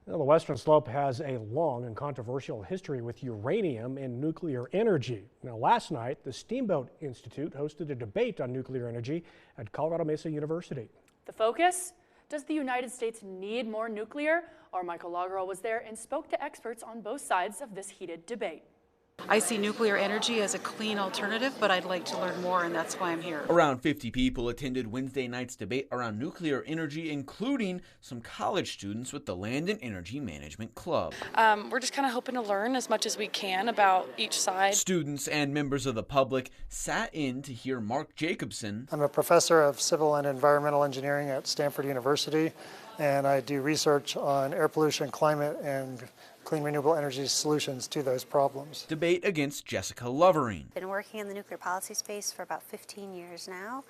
Well, the Western Slope has a long and controversial history with uranium and nuclear energy. Now, last night, the Steamboat Institute hosted a debate on nuclear energy at Colorado Mesa University. The focus? Does the United States need more nuclear? Our Michael Logerwell was there and spoke to experts on both sides of this heated debate. I see nuclear energy as a clean alternative, but I'd like to learn more, and that's why I'm here. Around 50 people attended Wednesday night's debate around nuclear energy, including some college students with the Land and Energy Management Club. We're just kind of hoping to learn as much as we can about each side. Students and members of the public sat in to hear Mark Jacobson. I'm a professor of civil and environmental engineering at Stanford University, and I do research on air pollution, climate, and clean renewable energy solutions to those problems. Debate against Jessica Lovering. I've been working in the nuclear policy space for about 15 years now.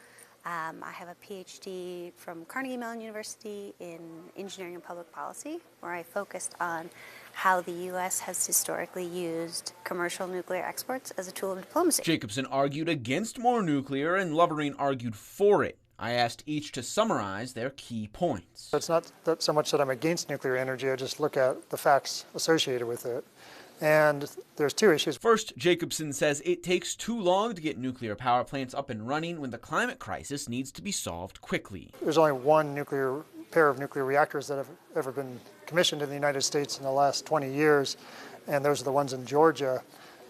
I have a Ph.D. from Colorado Mesa University in engineering and public policy, where I focused on how the U.S. has historically used commercial nuclear exports as a tool of diplomacy. Jacobson argued against more nuclear and Lovering argued for it. I asked each to summarize their key points. It's not that so much that I'm against nuclear energy, I just look at the facts associated with it. And there's two issues. First, Jacobson says it takes too long to get nuclear power plants up and running when the climate crisis needs to be solved quickly. There's only one pair of nuclear reactors that have ever been commissioned in the United States in the last 20 years, and those are the ones in Georgia.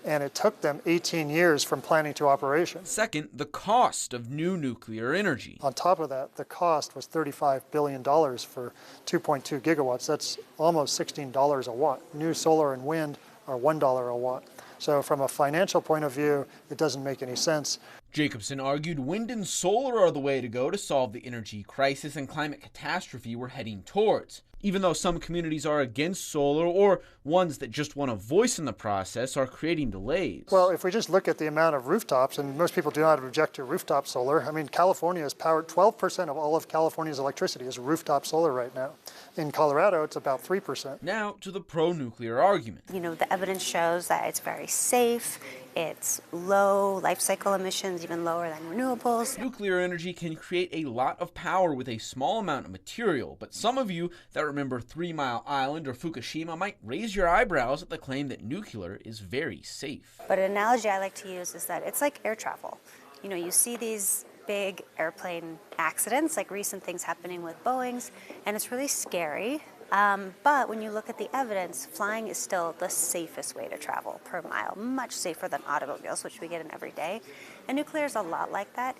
And it took them 18 years from planning to operation. Second, the cost of new nuclear energy. On top of that, the cost was $35 billion for 2.2 gigawatts. That's almost $16 a watt. New solar and wind are $1 a watt. So from a financial point of view, it doesn't make any sense. Jacobson argued wind and solar are the way to go to solve the energy crisis and climate catastrophe we're heading towards. Even though some communities are against solar or ones that just want a voice in the process are creating delays. Well, if we just look at the amount of rooftops, and most people do not object to rooftop solar. I mean, California is powered, 12% of all of California's electricity is rooftop solar right now. In Colorado, it's about 3%. Now to the pro-nuclear argument. You know, the evidence shows that it's very safe, it's low life cycle emissions, even lower than renewables. Nuclear energy can create a lot of power with a small amount of material, but some of you that remember 3 Mile Island or Fukushima might raise your eyebrows at the claim that nuclear is very safe. But an analogy I like to use is that it's like air travel. You know, you see these big airplane accidents, like recent things happening with Boeings, and it's really scary. But when you look at the evidence, flying is still the safest way to travel per mile, much safer than automobiles, which we get in every day. And nuclear is a lot like that.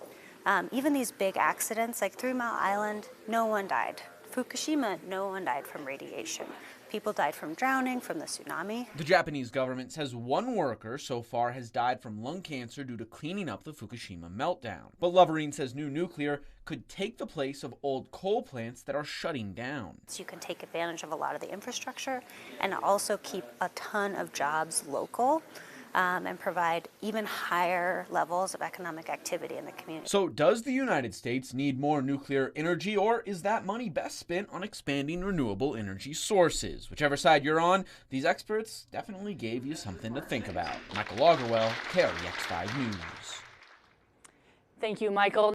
Even these big accidents, like 3 Mile Island, no one died. Fukushima, no one died from radiation. People died from drowning, from the tsunami. The Japanese government says one worker so far has died from lung cancer due to cleaning up the Fukushima meltdown. But Lovering says new nuclear could take the place of old coal plants that are shutting down. So you can take advantage of a lot of the infrastructure and also keep a ton of jobs local. And provide even higher levels of economic activity in the community. So does the United States need more nuclear energy, or is that money best spent on expanding renewable energy sources? Whichever side you're on, these experts definitely gave you something to think about. Michael Logerwell, KREX 5 News. Thank you, Michael.